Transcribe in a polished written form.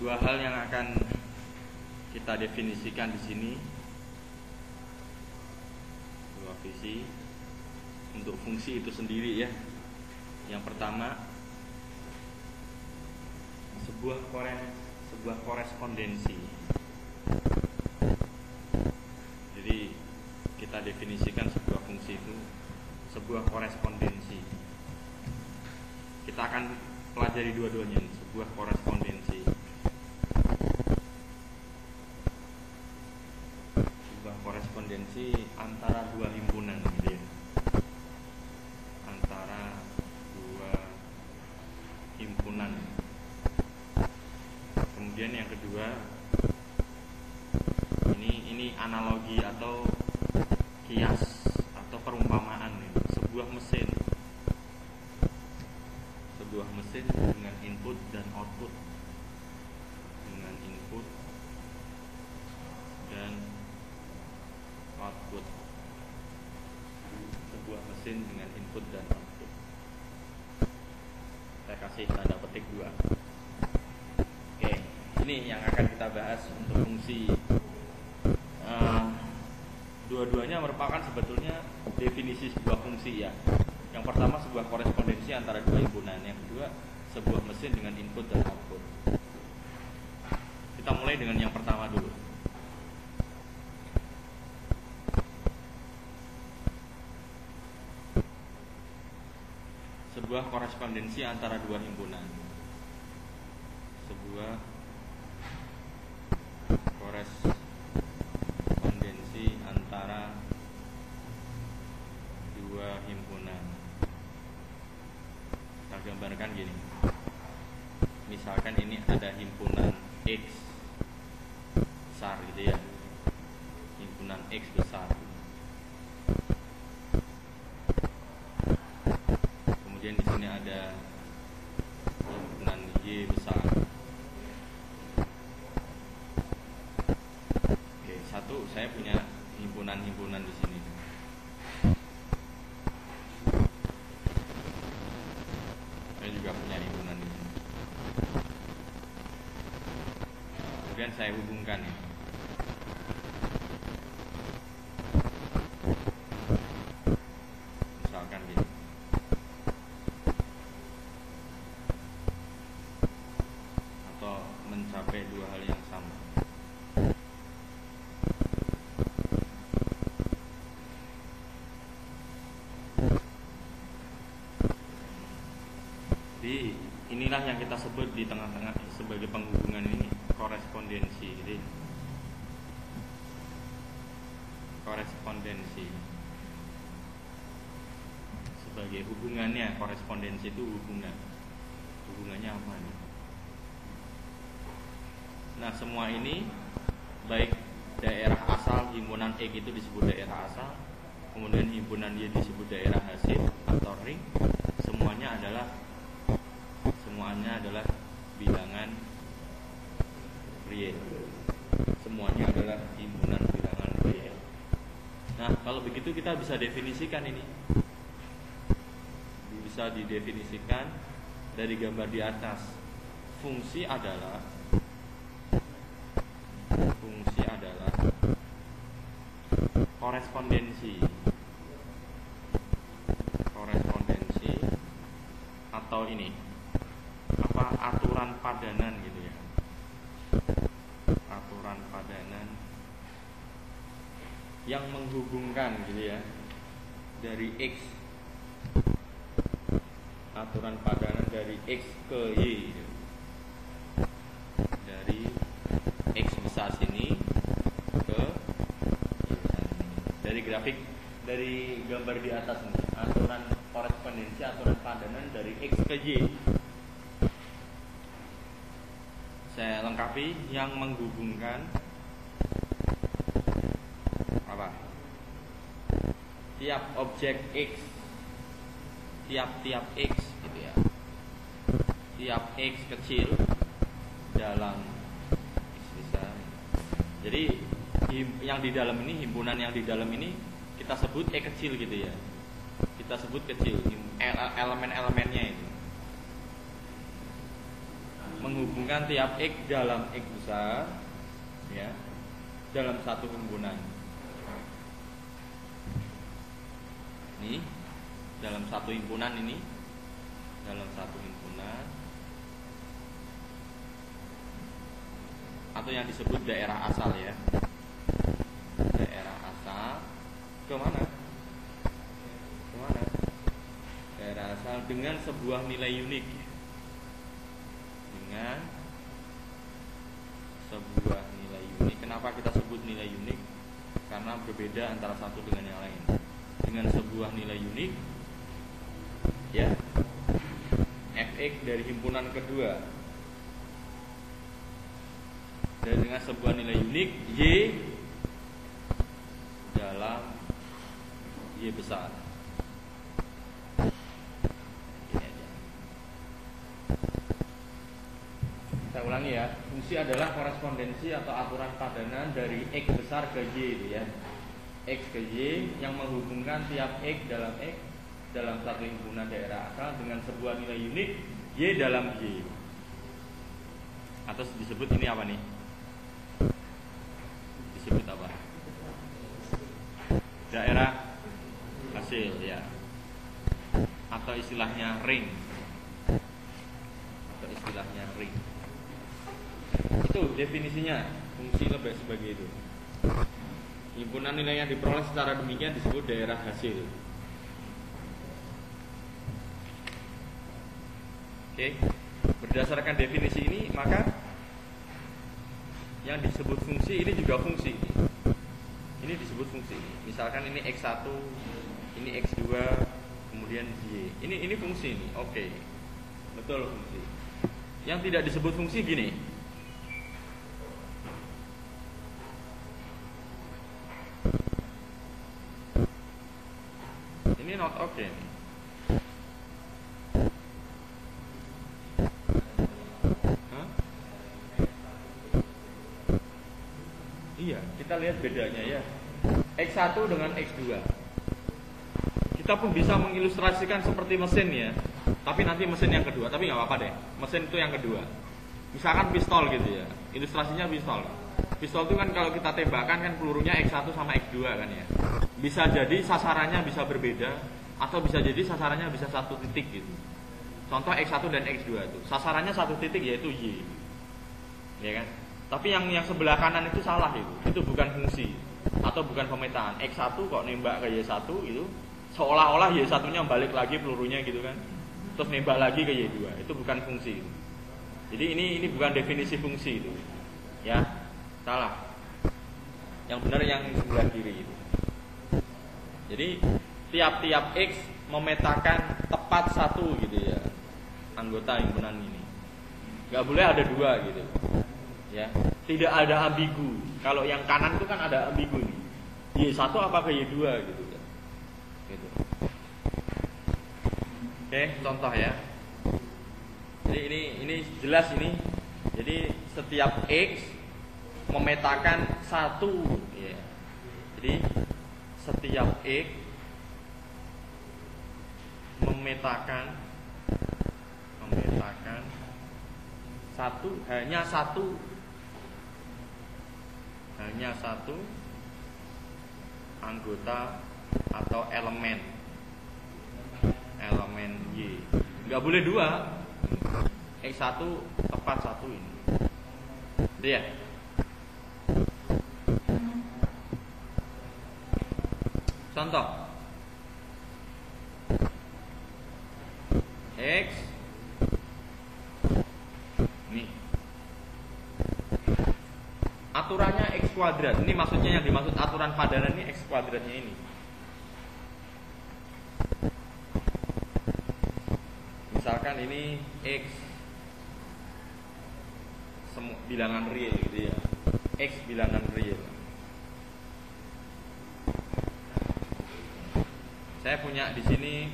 Dua hal yang akan kita definisikan di sini, dua visi untuk fungsi itu sendiri ya. Yang pertama, sebuah korespondensi. Jadi kita definisikan sebuah fungsi itu sebuah korespondensi. Kita akan pelajari dua-duanya, sebuah korespondensi. Sebuah korespondensi antara dua himpunan gitu ya. Antara dua himpunan. Kemudian yang kedua, ini analogi atau kias atau perumpamaan ya. Sebuah mesin dengan input dan output, sebuah mesin dengan input dan output. Saya kasih tanda petik 2. Oke, ini yang akan kita bahas untuk fungsi. Dua-duanya merupakan sebetulnya definisi sebuah fungsi ya. Yang pertama sebuah korespondensi antara dua himpunan, yang kedua sebuah mesin dengan input dan output. Kita mulai dengan yang pertama dulu. Sebuah korespondensi antara dua himpunan. Sebuah korespondensi antara dua himpunan. Kita gambarkan gini. Misalkan ini ada himpunan X besar gitu ya. Himpunan X besar. Kemudian di sini ada himpunan Y besar. Oke, satu saya punya himpunan-himpunan di sini. Saya juga punya himpunan di sini. Kemudian saya hubungkan ya. Misalkan gitu. Mencapai dua hal yang sama. Jadi inilah yang kita sebut di tengah-tengah sebagai penghubungan ini korespondensi. Jadi korespondensi sebagai hubungannya, korespondensi itu hubungannya apa nih? Nah, semua ini baik daerah asal himpunan X itu disebut daerah asal, kemudian himpunan Y disebut daerah hasil atau ring, semuanya adalah bilangan real. Semuanya adalah himpunan bilangan real. Nah, kalau begitu kita bisa definisikan ini. Bisa didefinisikan dari gambar di atas. Fungsi adalah korespondensi atau ini aturan padanan gitu ya. Aturan padanan yang menghubungkan gitu ya dari X, aturan padanan dari X ke Y gitu. Dari X besar sini ke dari grafik, dari gambar di atas nih, aturan korespondensi, aturan padanan dari X ke Y. Saya lengkapi yang menghubungkan apa? Tiap objek X, tiap X gitu ya. Tiap X kecil dalam X besar. Jadi yang di dalam ini, himpunan yang di dalam ini kita sebut E kecil gitu ya. Kita sebut kecil, elemen-elemennya itu. menghubungkan tiap X dalam X besar, ya, dalam satu himpunan. Ini dalam satu himpunan ini, dalam satu himpunan, atau yang disebut daerah asal, ya. Daerah asal kemana? Kemana? Daerah asal dengan sebuah nilai unik, dengan sebuah nilai unik. Kenapa kita sebut nilai unik? Karena berbeda antara satu dengan yang lain. Dengan sebuah nilai unik, ya, fx dari himpunan kedua, dan dengan sebuah nilai unik y dalam y besar. Ini aja. Saya ulangi ya, fungsi adalah korespondensi atau aturan padanan dari x besar ke y, itu ya, x ke y yang menghubungkan tiap x dalam satu himpunan daerah asal dengan sebuah nilai unik y dalam y. Atau disebut ini apa nih? Disebut apa? Daerah hasil, ya. Atau istilahnya ring. Atau istilahnya ring. Itu definisinya, fungsi lebih sebagai itu. Himpunan nilai yang diperoleh secara demikian disebut daerah hasil. Oke, berdasarkan definisi ini, maka yang disebut fungsi ini juga fungsi. Ini disebut fungsi. Misalkan ini x1, ini x2, kemudian y. Ini fungsi ini. Oke. Betul, fungsi. Yang tidak disebut fungsi gini. Ini not okay. Iya, kita lihat bedanya ya. X1 dengan X2. Kita pun bisa mengilustrasikan seperti mesin ya. Tapi nanti mesin yang kedua, tapi nggak apa-apa deh. Mesin itu yang kedua. Misalkan pistol gitu ya. Ilustrasinya pistol. Pistol itu kan kalau kita tembakan kan pelurunya X1 sama X2 kan ya. Bisa jadi sasarannya bisa berbeda, atau bisa jadi sasarannya bisa satu titik gitu. Contoh X1 dan X2 itu. Sasarannya satu titik yaitu Y. Ya kan? Tapi yang sebelah kanan itu salah itu. Itu bukan fungsi atau bukan pemetaan. X1 kok nembak ke Y1 itu seolah-olah Y1-nya balik lagi pelurunya gitu kan. Terus nembak lagi ke Y2. Itu bukan fungsi itu. Jadi ini bukan definisi fungsi itu. Ya, salah. Yang benar yang sebelah kiri itu. Jadi tiap-tiap X memetakan tepat satu gitu ya. Anggota himpunan ini. Gak boleh ada dua gitu. Ya, tidak ada ambigu. Kalau yang kanan itu kan ada ambigu nih. Y1 apa ke Y2 gitu ya. Gitu. Oke, contoh ya. Jadi ini jelas ini. Jadi setiap X memetakan satu ya. Jadi setiap X memetakan hanya satu anggota atau elemen Y. Nggak boleh dua. X1 tepat satu ini. Itu ya. Contoh X nih. Aturannya X kuadrat. Ini maksudnya yang dimaksud aturan padanan ini X kuadratnya ini. Misalkan ini X bilangan real gitu ya. X bilangan real. Saya punya di sini